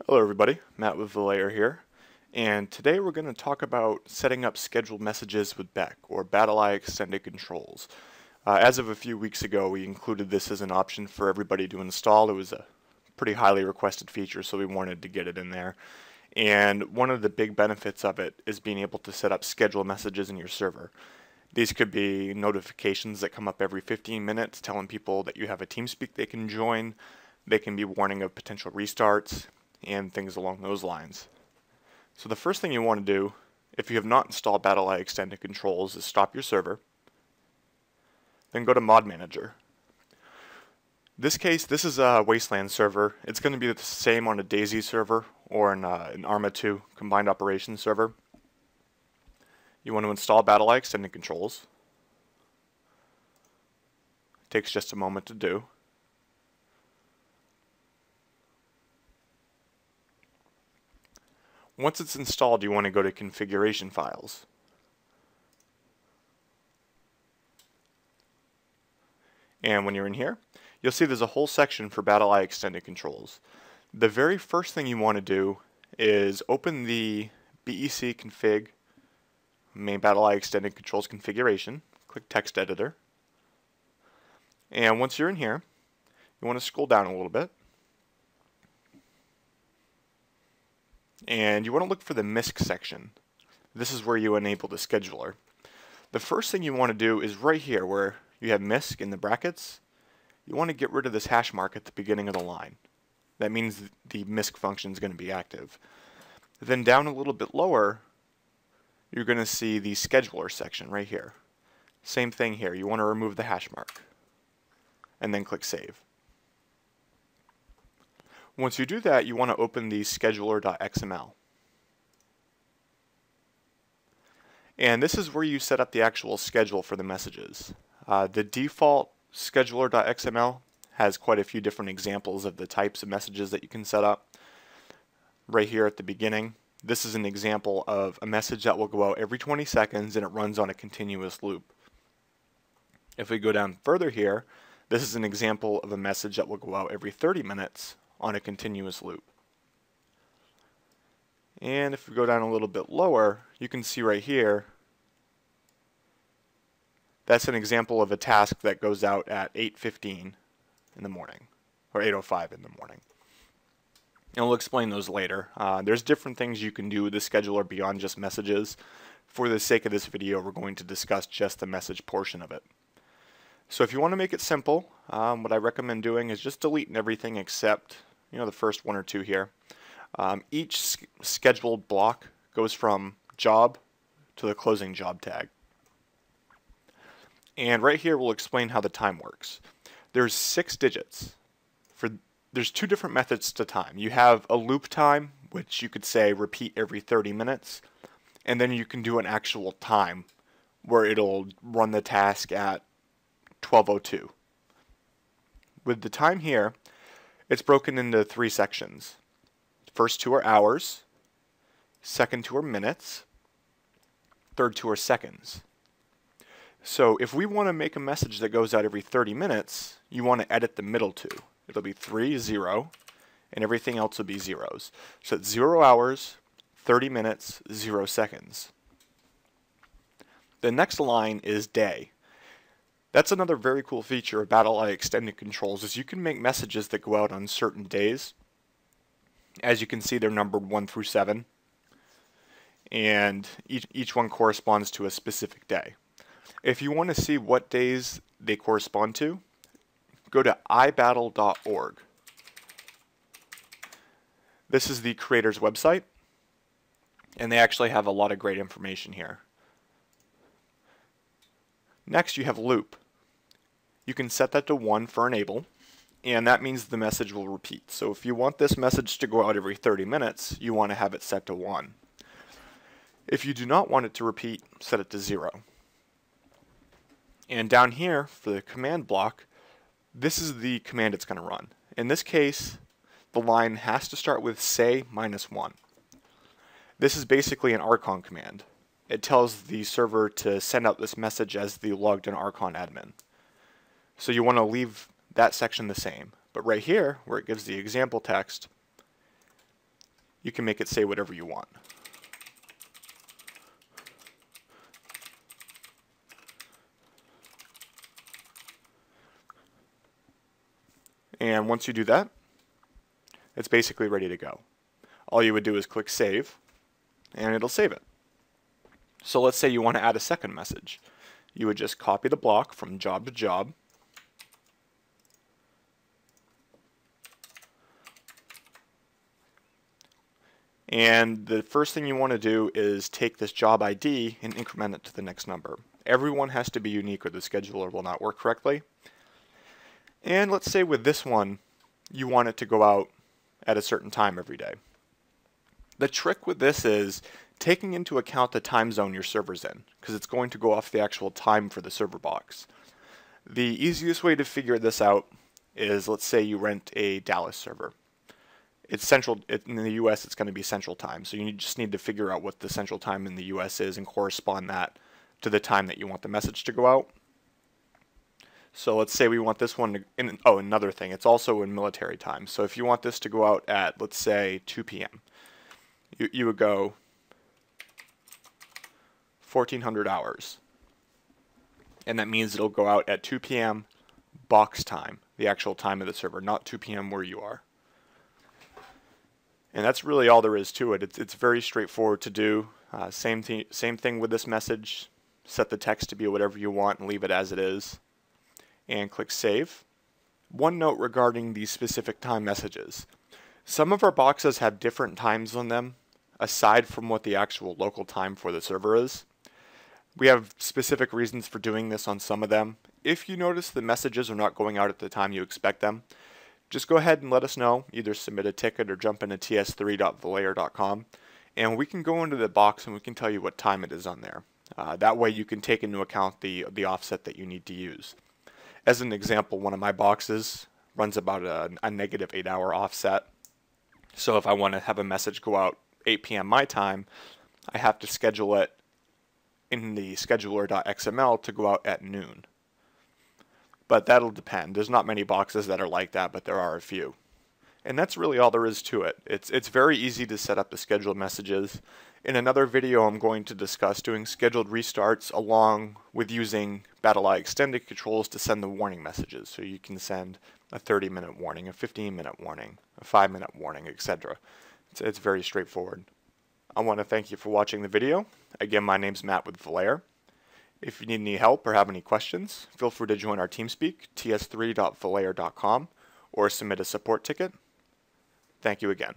Hello everybody, Matt with Battleye here, and today we're going to talk about setting up scheduled messages with Beck, or Battleye Extended Controls. As of a few weeks ago, we included this as an option for everybody to install. It was a pretty highly requested feature, so we wanted to get it in there. And one of the big benefits of it is being able to set up scheduled messages in your server. These could be notifications that come up every 15 minutes telling people that you have a TeamSpeak they can join. They can be warning of potential restarts and things along those lines. So the first thing you want to do, if you have not installed Battleye Extended Controls, is stop your server, then go to Mod Manager. This case, this is a Wasteland server. It's going to be the same on a DayZ server or an Arma 2 combined operations server. You want to install Battleye Extended Controls. It takes just a moment to do. Once it's installed, you want to go to Configuration Files. And when you're in here, you'll see there's a whole section for Battleye Extended Controls. The very first thing you want to do is open the BEC config, main Battleye Extended Controls configuration, click Text Editor. And once you're in here, you want to scroll down a little bit. And you want to look for the MISC section. This is where you enable the scheduler. The first thing you want to do is right here where you have MISC in the brackets. You want to get rid of this hash mark at the beginning of the line. That means the MISC function is going to be active. Then down a little bit lower, you're going to see the scheduler section right here. Same thing here. You want to remove the hash mark and then click Save. Once you do that, you want to open the scheduler.xml. And this is where you set up the actual schedule for the messages. The default scheduler.xml has quite a few different examples of the types of messages that you can set up. Right here at the beginning, this is an example of a message that will go out every 20 seconds and it runs on a continuous loop. If we go down further here, this is an example of a message that will go out every 30 minutes on a continuous loop. And if we go down a little bit lower, you can see right here, that's an example of a task that goes out at 8:15 in the morning, or 8:05 in the morning. And we'll explain those later. There's different things you can do with the scheduler beyond just messages. For the sake of this video, we're going to discuss just the message portion of it. So if you want to make it simple, what I recommend doing is just deleting everything except the first one or two here. Each scheduled block goes from job to the closing job tag. And right here we'll explain how the time works. There's 6 digits. There's 2 different methods to time. You have a loop time, which you could say repeat every 30 minutes, and then you can do an actual time where it'll run the task at 12:02. With the time here, it's broken into 3 sections. First 2 are hours, second 2 are minutes, third 2 are seconds. So if we want to make a message that goes out every 30 minutes, you want to edit the middle 2. It'll be 3, 0, and everything else will be zeros. So it's 0 hours, 30 minutes, 0 seconds. The next line is day. That's another very cool feature of Battleye Extended Controls is you can make messages that go out on certain days. As you can see, they're numbered 1 through 7, and each one corresponds to a specific day. If you want to see what days they correspond to, go to ibattle.org. This is the creator's website, and they actually have a lot of great information here. Next, you have loop. You can set that to 1 for enable, and that means the message will repeat. So if you want this message to go out every 30 minutes, you want to have it set to 1. If you do not want it to repeat, set it to 0. And down here, for the command block, this is the command it's going to run. In this case, the line has to start with say -1. This is basically an Archon command. It tells the server to send out this message as the logged in Archon admin. So you want to leave that section the same. But right here, where it gives the example text, you can make it say whatever you want. And once you do that, it's basically ready to go. All you would do is click save, and it'll save it. So let's say you want to add a second message. You would just copy the block from job to job, and the first thing you want to do is take this job ID and increment it to the next number. Everyone has to be unique or the scheduler will not work correctly. And let's say with this one, you want it to go out at a certain time every day. The trick with this is taking into account the time zone your server's in, because it's going to go off the actual time for the server box. The easiest way to figure this out is, let's say you rent a Dallas server. It's central, in the US it's going to be central time, so you just need to figure out what the central time in the US is and correspond that to the time that you want the message to go out. So let's say we want this one to, oh, another thing, it's also in military time. So if you want this to go out at, let's say, 2 p.m., you would go 1400 hours. And that means it'll go out at 2 p.m. box time, the actual time of the server, not 2 p.m. where you are. And that's really all there is to it. It's very straightforward to do. Same thing with this message. Set the text to be whatever you want and leave it as it is. And click save. One note regarding these specific time messages. Some of our boxes have different times on them, aside from what the actual local time for the server is. We have specific reasons for doing this on some of them. If you notice the messages are not going out at the time you expect them, just go ahead and let us know. Either submit a ticket or jump into ts3.valayer.com, and we can go into the box and we can tell you what time it is on there. That way you can take into account the offset that you need to use. As an example, one of my boxes runs about a negative 8-hour offset. So if I want to have a message go out 8 p.m. my time, I have to schedule it in the scheduler.xml to go out at noon. But that'll depend. There's not many boxes that are like that, but there are a few. And that's really all there is to it. It's very easy to set up the scheduled messages. In another video, I'm going to discuss doing scheduled restarts along with using Battleye extended controls to send the warning messages. So you can send a 30-minute warning, a 15-minute warning, a 5-minute warning, etc. It's very straightforward. I want to thank you for watching the video. Again, my name's Matt with Valayer. If you need any help or have any questions, feel free to join our TeamSpeak, ts3.valayer.com, or submit a support ticket. Thank you again.